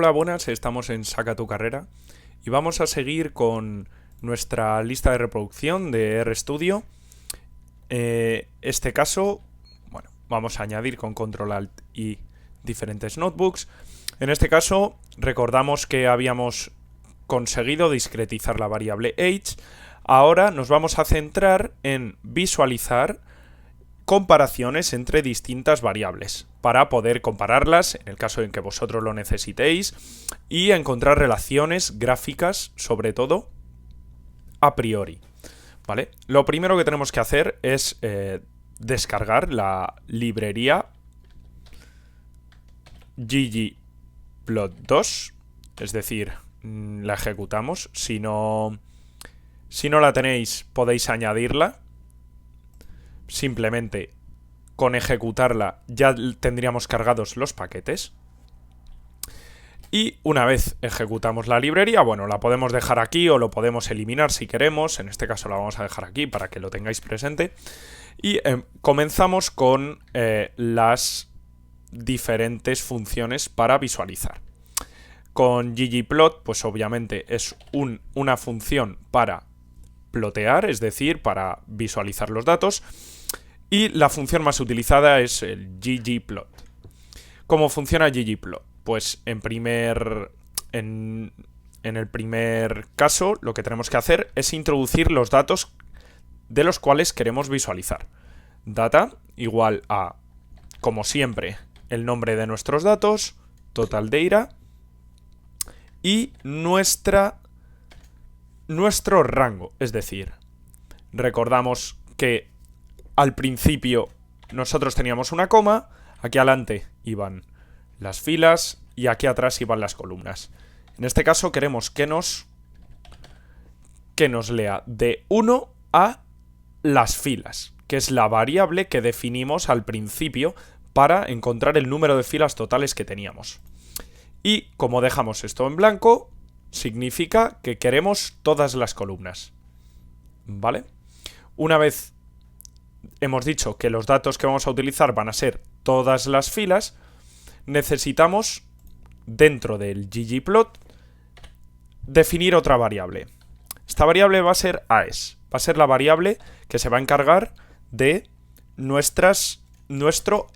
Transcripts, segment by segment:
Hola, buenas, estamos en Saca tu carrera y vamos a seguir con nuestra lista de reproducción de RStudio. Este caso, bueno, vamos a añadir con Control Alt y diferentes notebooks. En este caso, recordamos que habíamos conseguido discretizar la variable age. Ahora nos vamos a centrar en visualizar comparaciones entre distintas variables para poder compararlas en el caso en que vosotros lo necesitéis y encontrar relaciones gráficas, sobre todo a priori, ¿vale? Lo primero que tenemos que hacer es descargar la librería ggplot2, es decir, la ejecutamos. Si no la tenéis, podéis añadirla. Simplemente con ejecutarla ya tendríamos cargados los paquetes. Y una vez ejecutamos la librería, bueno, la podemos dejar aquí o lo podemos eliminar si queremos. En este caso la vamos a dejar aquí para que lo tengáis presente. Y comenzamos con las diferentes funciones para visualizar. Con ggplot, pues obviamente es una función para plotear, es decir, para visualizar los datos. Y la función más utilizada es el ggplot. ¿Cómo funciona ggplot? Pues en el primer caso lo que tenemos que hacer es introducir los datos de los cuales queremos visualizar. Data igual a, como siempre, el nombre de nuestros datos, total data y nuestro rango. Es decir, recordamos que al principio nosotros teníamos una coma, aquí adelante iban las filas y aquí atrás iban las columnas. En este caso queremos que nos lea de 1 a las filas, que es la variable que definimos al principio para encontrar el número de filas totales que teníamos. Y como dejamos esto en blanco, significa que queremos todas las columnas, ¿vale? Una vez hemos dicho que los datos que vamos a utilizar van a ser todas las filas, necesitamos, dentro del ggplot, definir otra variable. Esta variable va a ser AES, va a ser la variable que se va a encargar de nuestros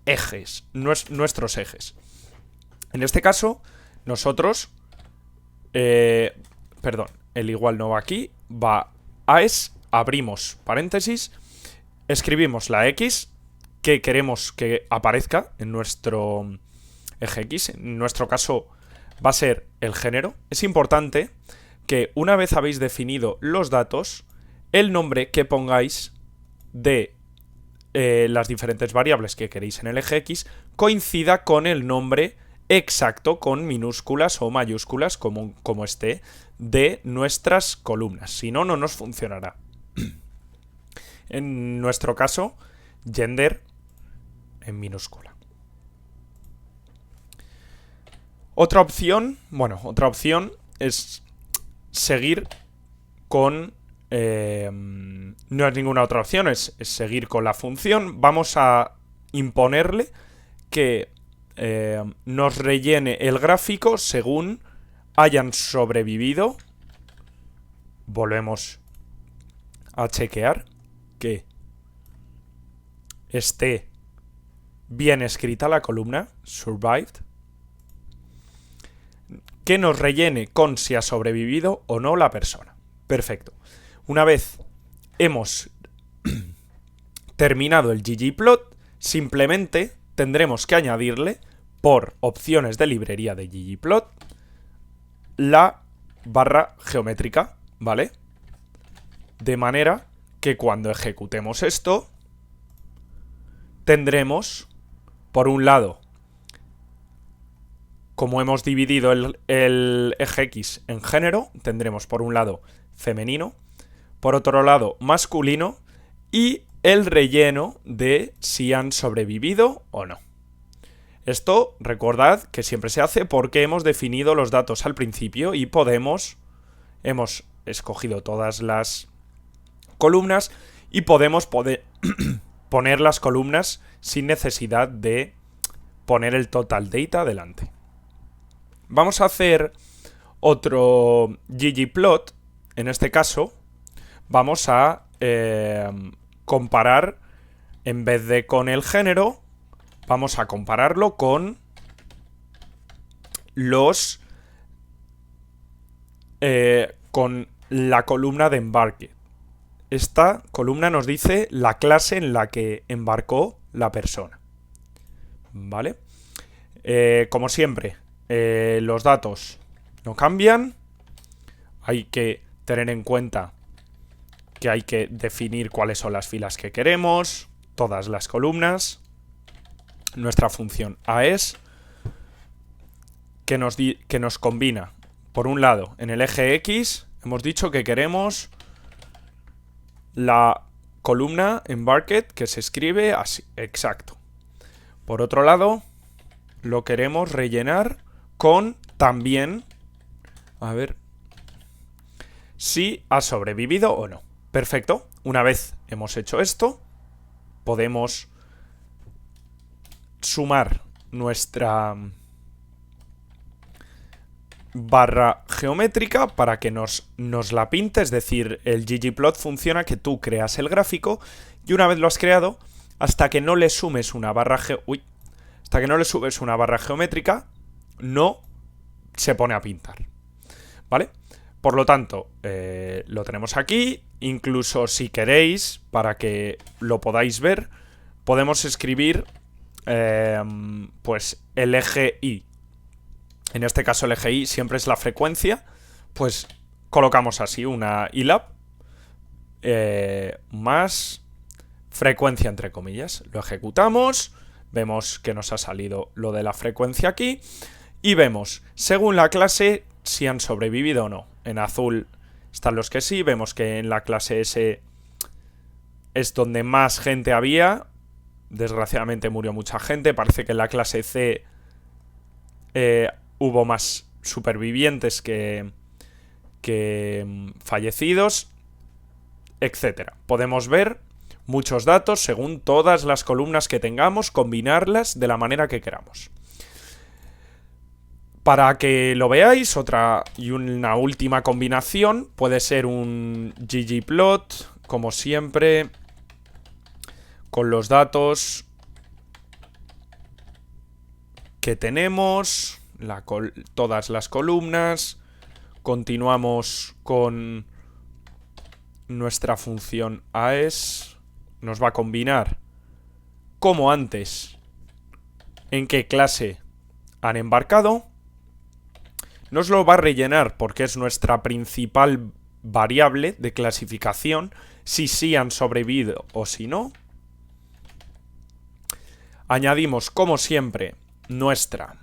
ejes. En este caso, nosotros, el igual no va aquí, va AES, abrimos paréntesis, escribimos la X que queremos que aparezca en nuestro eje X. En nuestro caso va a ser el género. Es importante que una vez habéis definido los datos, el nombre que pongáis de las diferentes variables que queréis en el eje X coincida con el nombre exacto, con minúsculas o mayúsculas, como esté, de nuestras columnas. Si no, no nos funcionará. En nuestro caso, gender en minúscula. Otra opción es seguir con... no es ninguna otra opción, es seguir con la función. Vamos a imponerle que nos rellene el gráfico según hayan sobrevivido. Volvemos a chequear que esté bien escrita la columna survived, que nos rellene con si ha sobrevivido o no la persona. Perfecto. Una vez hemos terminado el ggplot, simplemente tendremos que añadirle, por opciones de librería de ggplot, la barra geométrica, ¿vale? De manera que cuando ejecutemos esto, tendremos, por un lado, como hemos dividido el eje X en género, tendremos por un lado femenino, por otro lado masculino y el relleno de si han sobrevivido o no. Esto, recordad que siempre se hace porque hemos definido los datos al principio y hemos escogido todas las columnas y podemos poner las columnas sin necesidad de poner el total data delante. Vamos a hacer otro ggplot. En este caso, vamos a comparar, en vez de con el género, vamos a compararlo con los con la columna de embarque. Esta columna nos dice la clase en la que embarcó la persona. ¿Vale? Como siempre, los datos no cambian. Hay que tener en cuenta que hay que definir cuáles son las filas que queremos, todas las columnas. Nuestra función AES, que nos combina, por un lado, en el eje X, hemos dicho que queremos la columna embarked, que se escribe así, exacto. Por otro lado, lo queremos rellenar con también, a ver, si ha sobrevivido o no. Perfecto. Una vez hemos hecho esto, podemos sumar nuestra barra geométrica para que nos la pinte. Es decir, el ggplot funciona que tú creas el gráfico y una vez lo has creado, hasta que no le sumes una barra geométrica, no se pone a pintar. ¿Vale? Por lo tanto, lo tenemos aquí. Incluso si queréis, para que lo podáis ver, podemos escribir pues el eje Y. En este caso el eje Y siempre es la frecuencia. Pues colocamos así una ILAB más frecuencia entre comillas. Lo ejecutamos. Vemos que nos ha salido lo de la frecuencia aquí. Y vemos, según la clase, si han sobrevivido o no. En azul están los que sí. Vemos que en la clase S es donde más gente había. Desgraciadamente murió mucha gente. Parece que en la clase C hubo más supervivientes que fallecidos, etcétera. Podemos ver muchos datos según todas las columnas que tengamos, combinarlas de la manera que queramos. Para que lo veáis, otra y una última combinación puede ser un ggplot, como siempre, con los datos que tenemos, todas las columnas. Continuamos con nuestra función AES. Nos va a combinar, como antes, en qué clase han embarcado. Nos lo va a rellenar porque es nuestra principal variable de clasificación, si sí han sobrevivido o si no. Añadimos, como siempre, nuestra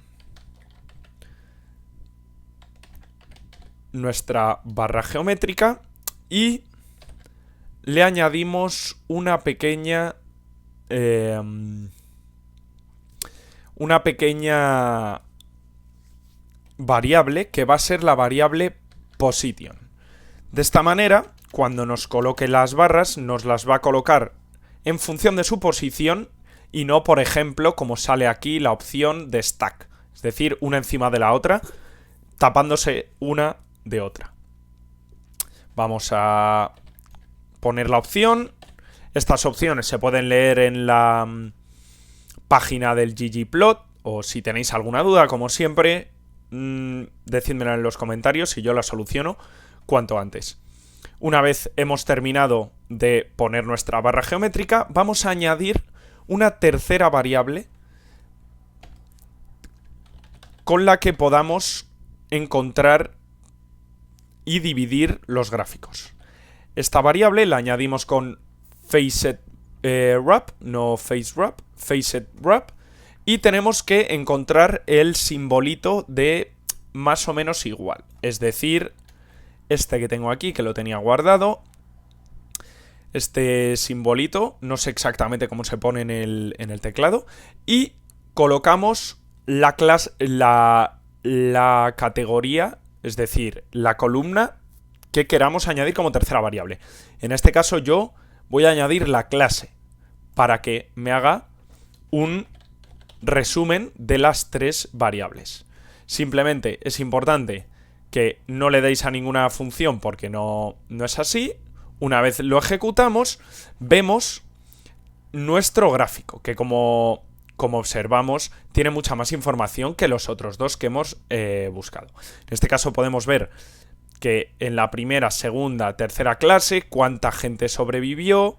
barra geométrica y le añadimos una pequeña variable que va a ser la variable position. De esta manera, cuando nos coloque las barras, nos las va a colocar en función de su posición y no, por ejemplo, como sale aquí la opción de stack, es decir, una encima de la otra, tapándose una de otra. Vamos a poner la opción. Estas opciones se pueden leer en la página del ggplot, o si tenéis alguna duda, como siempre, decídmela en los comentarios y yo la soluciono cuanto antes. Una vez hemos terminado de poner nuestra barra geométrica, vamos a añadir una tercera variable con la que podamos encontrar y dividir los gráficos. Esta variable la añadimos con FacetWrap, no FaceWrap, FacetWrap, y tenemos que encontrar el simbolito de más o menos igual, es decir, este que tengo aquí, que lo tenía guardado. Este simbolito, no sé exactamente cómo se pone en el teclado, y colocamos la categoría, es decir, la columna que queramos añadir como tercera variable. En este caso yo voy a añadir la clase para que me haga un resumen de las tres variables. Simplemente es importante que no le deis a ninguna función porque no es así. Una vez lo ejecutamos, vemos nuestro gráfico, que como observamos, tiene mucha más información que los otros dos que hemos buscado. En este caso podemos ver que en la primera, segunda, tercera clase, cuánta gente sobrevivió,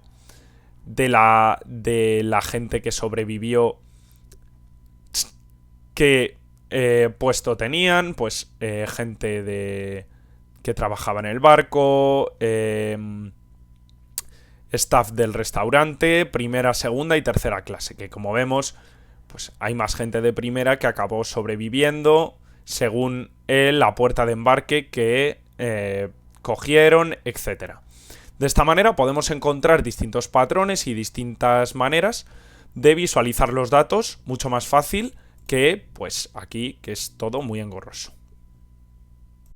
de la gente que sobrevivió, qué puesto tenían, pues gente que trabajaba en el barco, staff del restaurante, primera, segunda y tercera clase, que como vemos, pues hay más gente de primera que acabó sobreviviendo según la puerta de embarque que cogieron, etcétera. De esta manera podemos encontrar distintos patrones y distintas maneras de visualizar los datos mucho más fácil que pues aquí, que es todo muy engorroso.